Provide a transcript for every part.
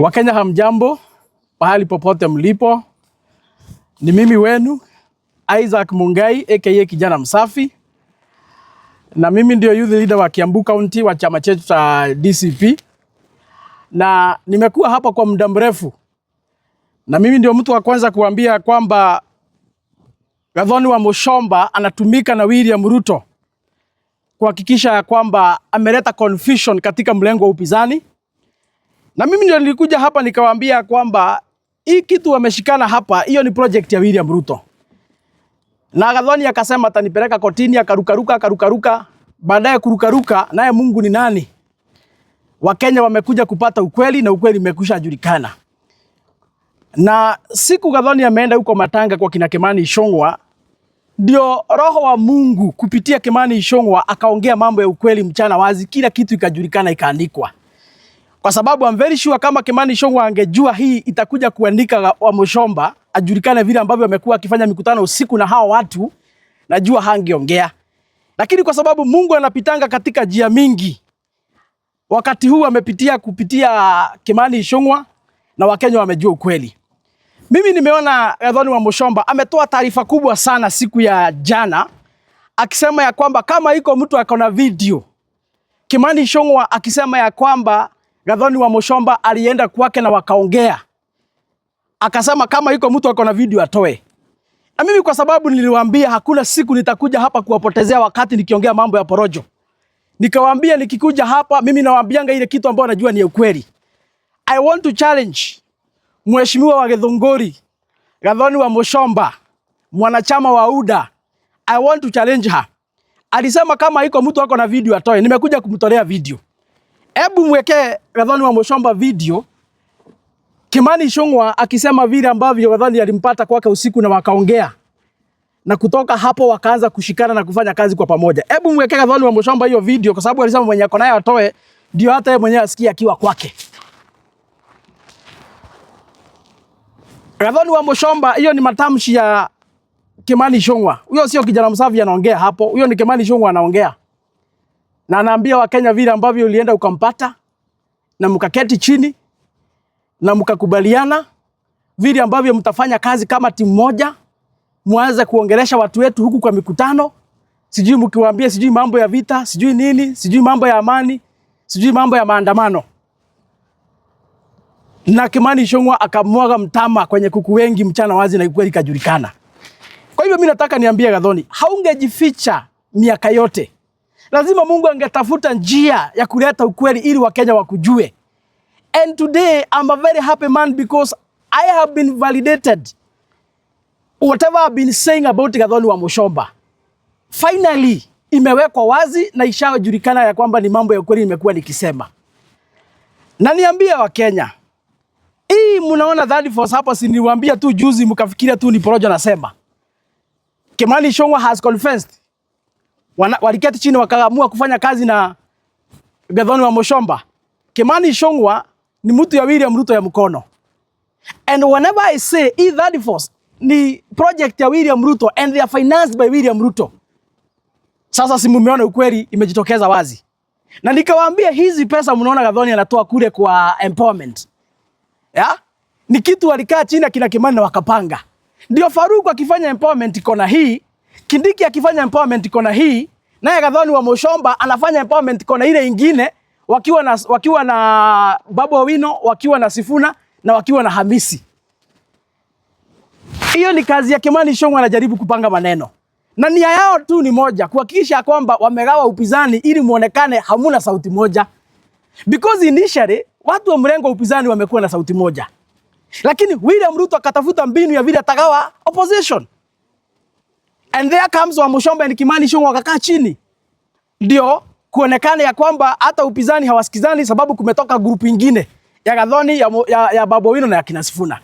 Wakenya hamjambo, pahali popote mlipo. Ni mimi wenu Isaac Mungai aka kijana msafi. Na mimi ndio youth leader wa Kiambu County wa chama chetu cha DCP. Na nimekuwa hapa kwa muda mrefu. Na mimi ndio mtu wa kwanza kuambia kwamba Gathoni wa Muchomba anatumika na William Ruto kuhakikisha kwamba ameleta confusion katika mlengo wa upinzani. Na mimi ndio nilikuja hapa nikawaambia kwamba hii kitu wameshikana hapa, hiyo ni project ya William Ruto. Na Gathoni akasema atanipeleka kotini, akarukaruka. Baadaye kurukaruka, naye Mungu ni nani? Wakenya wamekuja kupata ukweli na ukweli umekwisha julikana. Na siku Gathoni ameenda huko Matanga kwa kina Kimani Ichung'wah, ndio roho wa Mungu kupitia Kimani Ichung'wah akaongea mambo ya ukweli mchana wazi, kila kitu ikajulikana, ikaandikwa. Kwa sababu I'm very sure kama Kimani Ichung'wah angejua hii itakuja kuandika wa Muchomba, ajulikane vile ambavyo amekuwa akifanya mikutano usiku na hao watu, najua hangeongea. Lakini kwa sababu Mungu anapitanga katika njia mingi, wakati huu amepitia kupitia Kimani Ichung'wah na Wakenya wamejua ukweli. Mimi nimeona Gathoni wa Muchomba ametoa taarifa kubwa sana siku ya jana, akisema ya kwamba kama iko mtu akona video, Kimani Ichung'wah akisema ya kwamba Gathoni wa Muchomba alienda kwake na wakaongea. Akasema kama iko mtu akona video atoe. Na mimi kwa sababu niliwaambia hakuna siku nitakuja hapa kuwapotezea wakati nikiongea mambo ya porojo. Nikawaambia nikikuja hapa mimi nawaambianga ile kitu ambayo najua ni ukweli. I want to challenge Mheshimiwa wa Githunguri, Gathoni wa Muchomba, mwanachama wa UDA. I want to challenge her. Alisema kama iko mtu akona video atoe. Nimekuja kumtolea video. Hebu mweke Gathoni wa Muchomba video. Kimani Ichung'wah akisema vile ambavyo Gathoni alimpata kwake usiku na wakaongea. Na kutoka hapo wakaanza kushikana na kufanya kazi kwa pamoja. Hebu mweke Gathoni wa Muchomba hiyo video kwa sababu alisema mwenye akona naye atoe ndio hata yeye mwenyewe asikie akiwa kwake. Gathoni wa Muchomba, hiyo ni matamshi ya Kimani Ichung'wah. Huyo sio kijana msafi anaongea hapo. Huyo ni Kimani Ichung'wah anaongea. Na anaambia Wakenya vile ambavyo ulienda ukampata na mkaketi chini na mkakubaliana vile ambavyo mtafanya kazi kama timu moja, muanze kuongelesha watu wetu huku kwa mikutano, sijui mkiwaambia sijui mambo ya vita, sijui nini, sijui mambo ya amani, sijui mambo ya maandamano. Na Kimani Ichung'wah akamwaga mtama kwenye kuku wengi mchana wazi na ukweli kajulikana. Kwa hivyo mimi nataka niambie Gathoni, haungejificha miaka yote. Lazima Mungu angetafuta njia ya kuleta ukweli ili Wakenya wakujue. And today I'm a very happy man because I have been validated. Whatever I've been saying about Gathoni wa Muchomba, finally imewekwa wazi na ishajulikana ya kwamba ni mambo ya ukweli nimekuwa nikisema. Na niambia Wakenya, hii mnaona that force hapa si niwaambia tu juzi mkafikiria tu ni porojo nasema. Kimani Ichung'wah has confessed. Waliketi chini wakaamua kufanya kazi na Gathoni wa Muchomba. Kimani Ichung'wah ni mtu ya William Ruto ya mkono. And whenever I say that force ni project ya William Ruto and they are financed by William Ruto. Sasa si mumeona ukweli imejitokeza wazi. Na nikawaambia hizi pesa mnaona Gathoni anatoa kule kwa empowerment. Ya? Ni kitu walikaa chini akina Kimani na wakapanga. Ndio Faruku akifanya empowerment kona hii, Kindiki akifanya empowerment kona hii, naye Gathoni wa Muchomba anafanya empowerment kona ile ingine wakiwa na Babu Owino, wakiwa na Sifuna na wakiwa na Hamisi. Hiyo ni kazi ya Kimani Ichung'wah anajaribu kupanga maneno. Na nia yao tu ni moja, kuhakikisha kwamba wamegawa upinzani ili muonekane hamuna sauti moja. Because initially watu wa mrengo wa upinzani wamekuwa na sauti moja. Lakini William Ruto akatafuta mbinu ya vile atagawa opposition. And there comes wa Muchomba na Kimani Ichung'wah wakakaa chini. Ndio kuonekana ya kwamba hata upinzani hawasikizani sababu kumetoka grupu ingine ya Gathoni ya Babu Owino na ya kina Sifuna.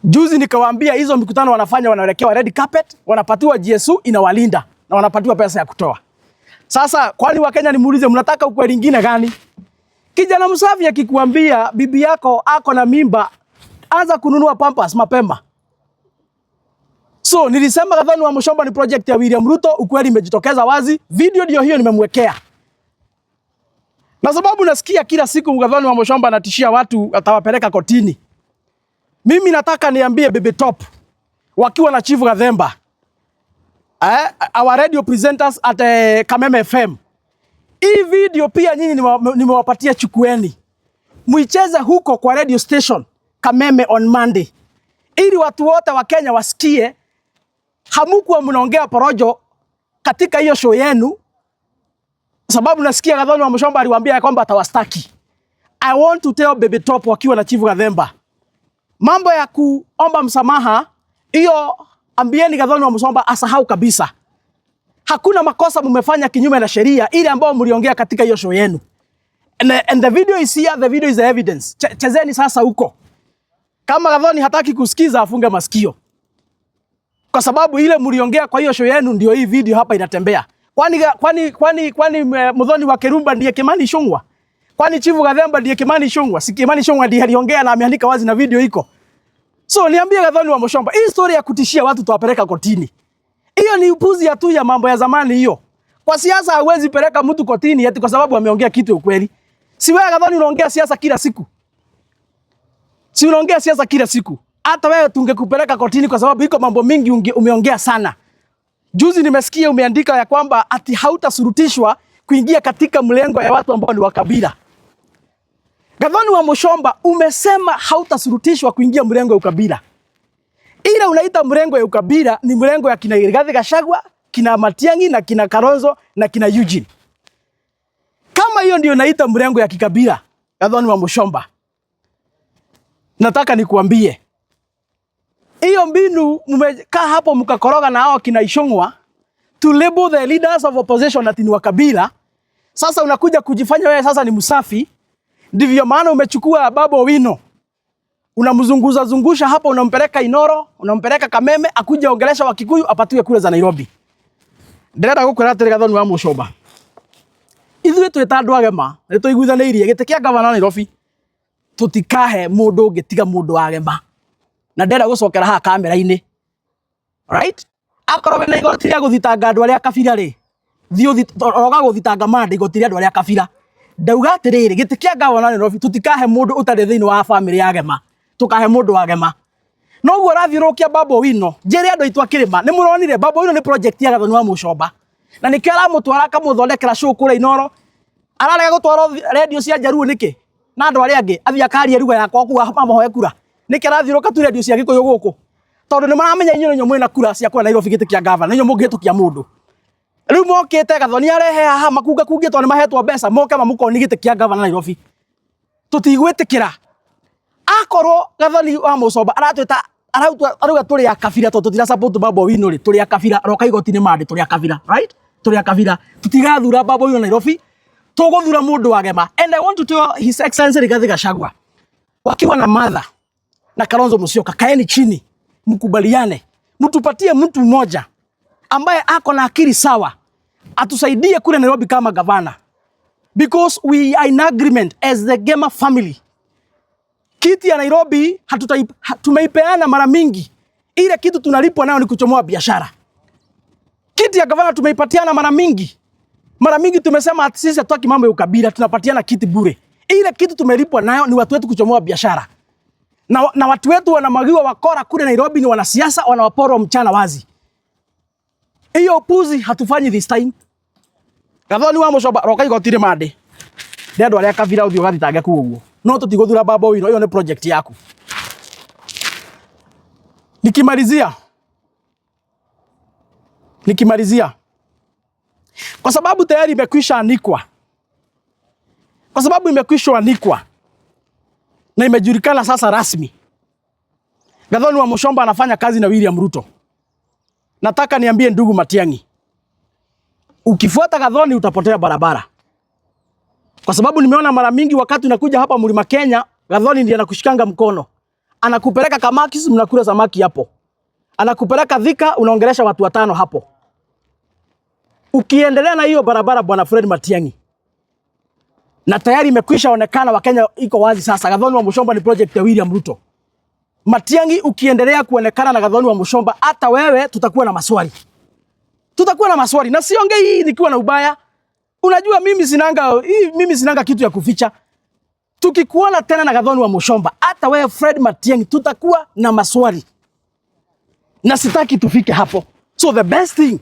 Juzi nikawaambia hizo mikutano wanafanya wanaelekewa red carpet, wanapatiwa GSU inawalinda na wanapatiwa pesa ya kutoa. Sasa kwani Wakenya nimuulize mnataka ukweli ingine gani? Kijana msafi akikuambia bibi yako ako na mimba, anza kununua pampers mapema. So nilisema Gathoni wa Muchomba ni project ya William Ruto, ukweli imejitokeza wazi, video ndio hiyo nimemwekea. Na sababu nasikia kila siku Gathoni wa Muchomba anatishia watu atawapeleka kotini. Mimi nataka niambie Baby Top wakiwa na Chief Gathemba, our radio presenters at Kameme FM. Hii video pia nyinyi nimewapatia, chukueni. Muicheze huko kwa radio station Kameme on Monday. Ili watu wote wa Kenya wasikie hamukuwa mnaongea porojo katika hiyo show yenu. Sababu nasikia Gathoni wa Muchomba aliwaambia kwamba atawastaki. I want to tell Baby Top wakiwa na Chief Gathemba, mambo ya kuomba msamaha hiyo ambieni Gathoni wa Muchomba asahau kabisa. Hakuna makosa mumefanya kinyume na sheria ile ambayo mliongea katika hiyo show yenu. And the video is here, the video is the evidence. Chezeni sasa huko. Kama Gathoni hataki kusikiza afunge masikio. Kwa sababu ile mliongea kwa hiyo show yenu ndio hii video hapa inatembea. Kwani Muthoni wa Kirumba ndiye Kimani Ichung'wah? Kwani Chief Gathemba ndiye Kimani Ichung'wah? Si Kimani Ichung'wah ndiye aliongea na ameandika wazi na video iko. So niambie Gathoni wa Muchomba, hii story ya kutishia watu tuwapeleka kotini, hiyo ni upuzi ya tu ya mambo ya zamani hiyo. Kwa siasa hauwezi peleka mtu kotini eti kwa sababu ameongea kitu ukweli. Si wewe Gathoni unaongea siasa kila siku? Si unaongea siasa kila siku? Hata wewe tungekupeleka kotini kwa sababu iko mambo mingi umeongea sana. Juzi nimesikia umeandika ya kwamba ati hautasurutishwa kuingia katika mlengo ya watu ambao ni wa kabila. Gathoni wa Muchomba umesema hautasurutishwa kuingia mlengo ya ukabila. Ila unaita mlengo ya ukabila ni mlengo ya kina Rigathi Gachagua, kina Matiang'i na kina Kalonzo na kina Eugene. Kama hiyo ndio naita mlengo ya kikabila, Gathoni wa Muchomba, nataka nikuambie hiyo mbinu mmekaa hapo mkakoroga na hao kina Ichung'wah to label the leaders of opposition ati ni wa kabila. Sasa unakuja kujifanya wewe sasa ni msafi. Ndivyo maana umechukua Babu Owino, unamzunguza zungusha hapo, unampeleka Inoro, unampeleka Kameme, akuja ongelesha Wakikuyu apatiwe kule za Nairobi. Ndirenda gukwira atiri Gathoni wa Muchomba, ithuĩ twĩ ta andũ agema nĩ tũiguithanĩirie gĩtĩ kĩa gavana Nairobi tutikahe mũndũ ũngĩ tiga mũndũ agema. Na ndĩrenda gũcokera haha kamera-inĩ, right? Akorwo wĩna igoti rĩa gũthitanga andũ arĩa kabira rĩ, thiĩ roga gũthitanga mande igoti rĩa andũ arĩa kabira. Ndauga atĩrĩrĩ, gĩtĩ kĩa gavana Nairobi tutikahe mũndũ ũtarĩ thĩinĩ wa family ya agema, tukahe mũndũ agema. No guo rathiũrũkia Babu Owino, njĩre andũ aitũ a Kĩrĩma, nĩ mũronire Babu Owino nĩ project ya Gathoni wa Muchomba, na nĩkĩo aramũtwara akamũthondekera show kũrĩa Inoro. Ararega gũtwarwo radio cia Jaruo nĩkĩ? Na andũ arĩa angĩ athia akaria ruga yakwa kuga mamoe kura. Nĩkĩ arathiũrũka tu radio cia Gĩkũyũ gũkũ? Tondũ nĩ maramenya inyuĩ nĩnyuo mwĩna kura cia kũrĩa Nairobi gĩtĩ kĩa gavana, nĩnyuo mũngĩhĩtũkia mũndũ. Rĩu mokĩte Gathoni arehe haha makunga kungĩtwo nĩ mahetwo mbeca moke mamũkoni gĩtĩ kĩa gavana Nairobi. Tũtigwĩtĩkĩra. Akorwo Gathoni wa Muchomba aratwĩta arauga tũrĩ a kabira tondũ tutira support Babu Owino rĩ, tũrĩ a kabira, roka igoti-inĩ mande tũrĩ a kabira, right? Tũrĩ a kabira. Tutigathura Babu Owino Nairobi, tũgũthura mũndũ agema. And I want to tell His Excellency Rigathi Gachagua, wakiwa na Martha na Kalonzo Musyoka, kaeni chini mkubaliane, mtupatie mtu mmoja ambaye ako na akili sawa atusaidie kule Nairobi kama gavana, because we are in agreement as the Gema family. Kiti ya Nairobi tumeipeana mara mingi, ile kitu tunalipwa nayo ni kuchomoa biashara. Kiti ya gavana tumeipatiana mara mingi. Mara mingi tumesema ati sisi hatutaki mambo ya ukabila, tunapatiana kiti bure. Ile kitu tumelipwa nayo ni watu wetu kuchomoa biashara. Na watu wetu wanamagiwa wakora kule Nairobi ni wanasiasa, wanawaporwa mchana wazi. Hiyo upuzi hatufanyi this time. Gathoni wa Muchomba roka igoti mande. Nĩ andũ arĩa kabira ũthiũ gathitange kũu ũguo. No tũtigũthura Babu Owino, hiyo ni project yaku. Nikimalizia. Kwa sababu tayari imekwisha anikwa. Kwa sababu imekwisha anikwa na imejulikana sasa rasmi, Gathoni wa Muchomba anafanya kazi na William Ruto. Nataka niambie ndugu Matiang'i, ukifuata Gathoni utapotea barabara. Kwa sababu nimeona mara mingi wakati unakuja hapa Mlima Kenya, Gathoni ndiye anakushikanga mkono. Anakupeleka Kamakis, mnakula samaki hapo. Anakupeleka Thika, unaongelesha watu 5 hapo. Ukiendelea na hiyo barabara bwana Fred Matiang'i, na tayari imekwisha onekana Wakenya iko wazi sasa, Gathoni wa Muchomba ni project ya William Ruto. Matiang'i, ukiendelea kuonekana na Gathoni wa Muchomba, hata wewe tutakuwa na maswali. Tutakuwa na maswali, na siongei hii nikiwa na ubaya. Unajua mimi sinanga kitu ya kuficha. Tukikuona tena na Gathoni wa Muchomba, hata wewe Fred Matiang'i, tutakuwa na maswali. Na sitaki tufike hapo. So the best thing,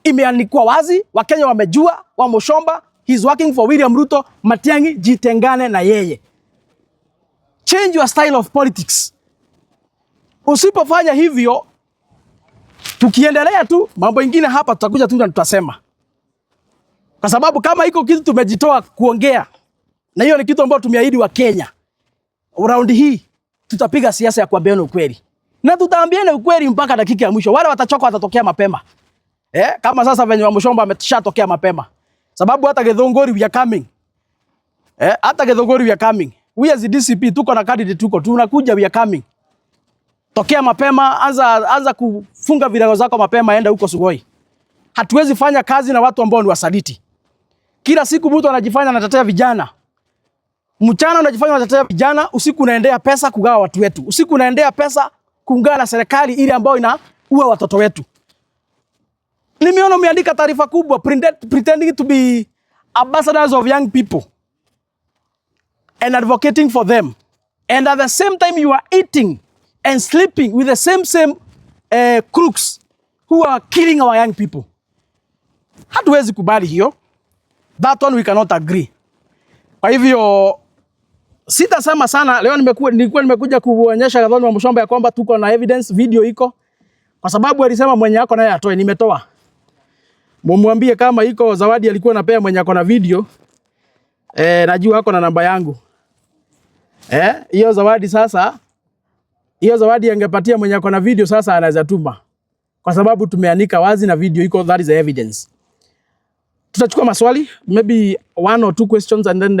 imeandikwa wazi, Wakenya wamejua, wa Muchomba, he's working for William Ruto. Matiang'i, jitengane na yeye. Change your style of politics. Usipofanya hivyo, tukiendelea tu, mambo ingine hapa tutakuja tu na tutasema. Kwa sababu kama iko kitu tumejitoa kuongea, na hiyo ni kitu ambacho tumeahidi wa Kenya, round hii tutapiga siasa ya kuambiana ukweli. Na tutaambiana ukweli mpaka dakika ya mwisho. Wale watachoka watatokea mapema. Kama sasa venye wa Muchomba ameshatokea mapema. Sababu hata Githunguri we are coming. Hata Githunguri we are coming. We as DCP tuko na candidate tunakuja, we are coming. Tokea mapema, anza kufunga virago zako mapema, enda huko Sugoi. Hatuwezi fanya kazi na watu ambao ni wasaliti. Kila siku mtu anajifanya anatetea vijana. Mchana unajifanya unatetea vijana, usiku unaendea pesa kugawa watu wetu. Usiku unaendea pesa kuungana na serikali ile ambayo inaua watoto wetu. Nimeona umeandika taarifa kubwa pretending to be ambassadors of young people and advocating for them. And at the same time you are eating and sleeping with the same crooks who are killing our young people. Hatuwezi kubali hiyo. That one we cannot agree. Kwa hivyo sitasema sana leo. Nilikuwa nimekuja kuonyesha Gathoni wa Muchomba ya kwamba tuko na evidence, video iko. Kwa sababu alisema mwenye yako naye atoe, nimetoa. Mumwambie kama iko zawadi alikuwa anapea mwenye yako na video. Najua hako na namba yangu. Hiyo zawadi sasa, hiyo zawadi angepatia mwenye yako na video sasa anaweza tuma. Kwa sababu tumeanika wazi na video iko, that is the evidence. Tutachukua maswali, maybe 1 or 2 questions and then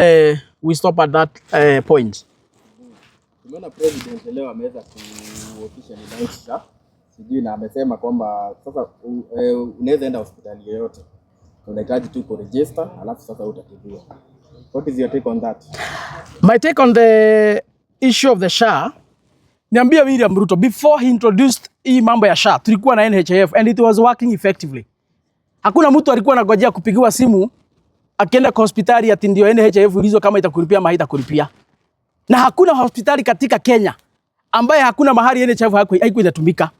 we stop at that point. Tumeona president leo ameweza kuofficially launch, sijui, na amesema kwamba sasa unaweza enda hospitali yoyote, unahitaji tu kuregister alafu sasa utatibiwa. What is your take on that? My take on the issue of the SHA, niambia William Ruto before he introduced hii mambo ya SHA tulikuwa na NHIF and it was working effectively. Hakuna mtu alikuwa anangojea kupigiwa simu akienda kwa hospitali ati ndio NHIF ulizo kama itakulipia ama haitakulipia. Na hakuna hospitali katika Kenya ambaye hakuna mahali NHIF haiko inatumika.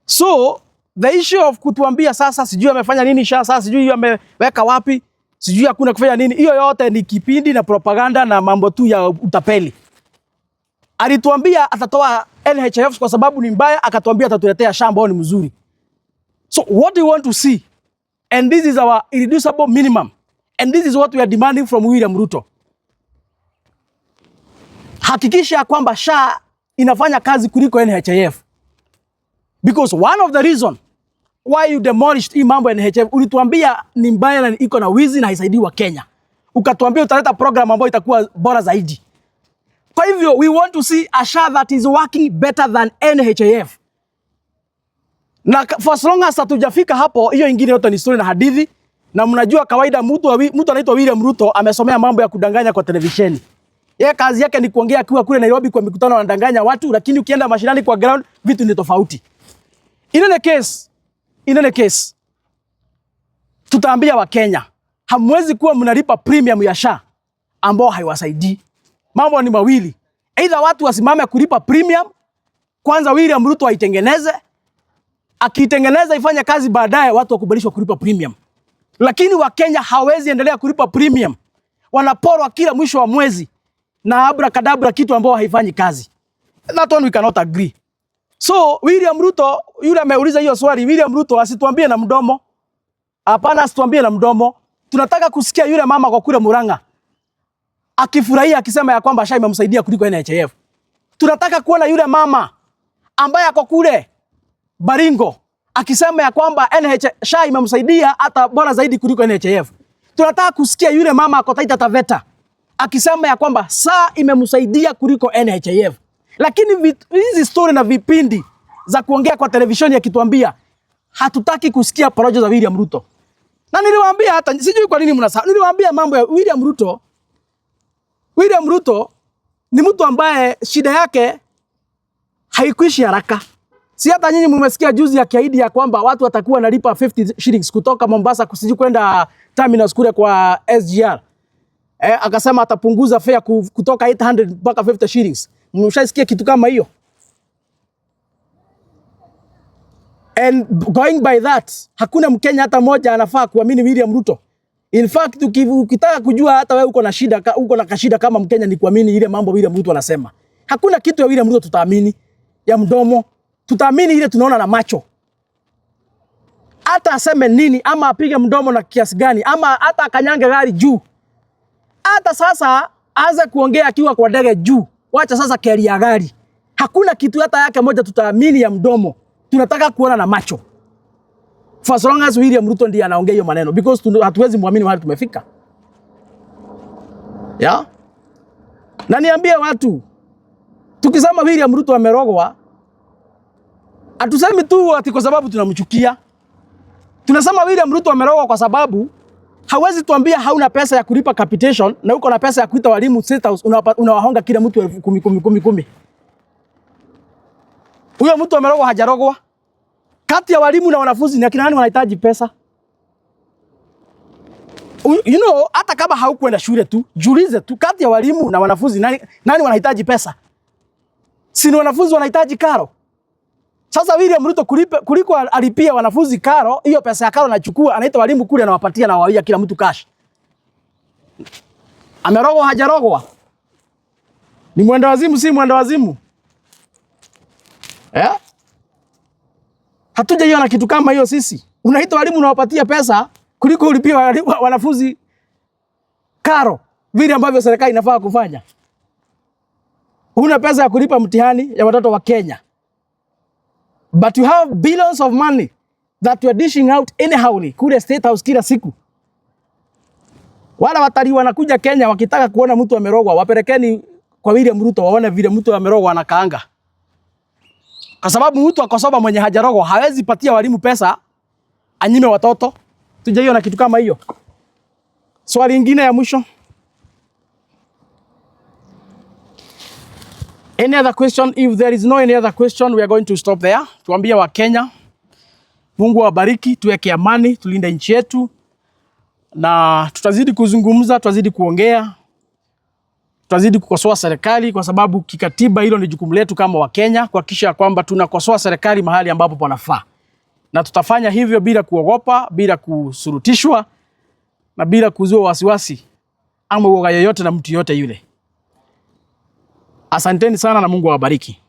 So the issue of kutuambia sasa sijui amefanya nini SHA, sasa sijui ameweka wapi, sijui hakuna kufanya nini, hiyo yote ni kipindi na propaganda na mambo tu ya utapeli. Alituambia atatoa NHIF kwa sababu ni mbaya, akatuambia atatuletea SHA ambao ni mzuri. So what do you want to see? And this is our irreducible minimum. And this is what we are demanding from William Ruto. Hakikisha kwamba SHA inafanya kazi kuliko NHIF. Because one of the reason why you demolished hii mambo ya NHIF, ulituambia ni mbaya na iko na wizi na haisaidii wa Kenya. Ukatuambia utaleta program ambayo itakuwa bora zaidi. Kwa hivyo we want to see a SHA that is working better than NHIF. Na for as long as hatujafika hapo, hiyo ingine yote ni story na hadithi. Na mnajua kawaida mtu anaitwa William Ruto amesomea mambo ya kudanganya kwa televisheni. Yeye kazi yake ni kuongea akiwa kule Nairobi kwa mikutano, anadanganya watu, lakini ukienda mashinani kwa ground vitu ni tofauti. In any case tutaambia wa Kenya, hamwezi kuwa mnalipa premium ya SHA ambao haiwasaidii. Mambo ni mawili. Either watu wasimame kulipa premium, kwanza William Ruto aitengeneze, akitengeneza ifanye kazi, baadaye watu wakubalishwa kulipa premium. Lakini wa Kenya hawezi endelea kulipa premium. Wanaporwa kila mwisho wa mwezi na abracadabra, kitu ambao haifanyi kazi. That one we cannot agree. So William Ruto, yule ameuliza hiyo swali, William Ruto asituambie na mdomo. Hapana, asituambie na mdomo. Tunataka kusikia yule mama kwa kule Murang'a akifurahia akisema ya kwamba SHA imemsaidia kuliko NHIF. Tunataka kuona yule mama ambaye ako kule Baringo akisema ya kwamba SHA imemsaidia hata bora zaidi kuliko NHIF. Tunataka kusikia yule mama ako Taita Taveta akisema ya kwamba SHA imemsaidia kuliko NHIF. Lakini hizi story na vipindi za kuongea kwa televisheni akituambia, hatutaki kusikia porojo za William Ruto. Na niliwaambia, hata sijui kwa nini mnasahau, niliwaambia mambo ya William Ruto. William Ruto ni mtu ambaye shida yake haikuishi haraka. Si hata nyinyi mmesikia juzi akiahidi ya kwamba watu watakuwa nalipa 50 shillings kutoka Mombasa kusiji kwenda terminals kule kwa SGR. Akasema atapunguza fare kutoka 800 mpaka 50 shillings. Mmeshasikia kitu kama hiyo? And going by that, hakuna Mkenya hata moja anafaa kuamini William Ruto. In fact, ukitaka kujua hata wewe uko na kashida kama Mkenya ni kuamini ile mambo William Ruto anasema. Hakuna kitu ya William Ruto tutaamini ya mdomo. Tutaamini ile tunaona na macho. Hata aseme nini ama apige mdomo na kiasi gani ama hata akanyange gari juu. Hata sasa aanze kuongea akiwa kwa ndege juu. Wacha sasa keri ya gari. Hakuna kitu hata yake moja tutaamini ya mdomo. Tunataka kuona na macho. For as long as William Ruto ndiye anaongea hiyo maneno because hatuwezi muamini mahali tumefika. Yeah? Na niambie watu, tukisema William Ruto amerogwa, hatusemi tu ati kwa sababu tunamchukia. Tunasema William Ruto amerogwa kwa sababu hawezi tuambia hauna pesa ya kulipa capitation na uko na pesa ya kuita walimu State House unawahonga kila mtu 10,000. Huyo mtu amerogwa hajarogwa? Kati ya walimu na wanafunzi ni akina nani wanahitaji pesa? You know, hata kama haukwenda shule tu, jiulize tu kati ya walimu na wanafunzi nani wanahitaji pesa? Si ni wanafunzi wanahitaji karo? Sasa William Ruto kuliko alipia wanafunzi karo, hiyo pesa ya karo anachukua, anaita walimu kule anawapatia na wawia kila mtu cash. Amerogwa hajarogwa? Ni mwenda wazimu si mwenda wazimu? Hatujaiona kitu kama hiyo sisi. Unaita walimu unawapatia pesa kuliko ulipia wanafunzi karo, vile ambavyo serikali inafaa kufanya. Huna pesa ya kulipa mtihani ya watoto wa Kenya. But you have billions of money that you are dishing out anyhowly kule State House kila siku. Wala watalii wanakuja Kenya wakitaka kuona mtu amerogwa, wapelekeni kwa William Ruto waone vile mtu amerogwa anakaanga. Kwa sababu mtu akosoba mwenye hajarogwa hawezi patia walimu pesa anyime watoto. Tujaiona kitu kama hiyo. Swali lingine ya mwisho. Any other question? If there is no any other question, we are going to stop there. Tuambie wa Kenya, Mungu awabariki, tuweke amani, tulinde nchi yetu. Na tutazidi kuzungumza, tutazidi kuongea. Tutazidi kukosoa serikali kwa sababu kikatiba hilo ni jukumu letu kama wa Kenya kuhakikisha kwamba tunakosoa serikali mahali ambapo panafaa. Na tutafanya hivyo bila kuogopa, bila kusurutishwa na bila kuzua wasiwasi ama uoga yoyote na mtu yote yule. Asanteni sana na Mungu awabariki.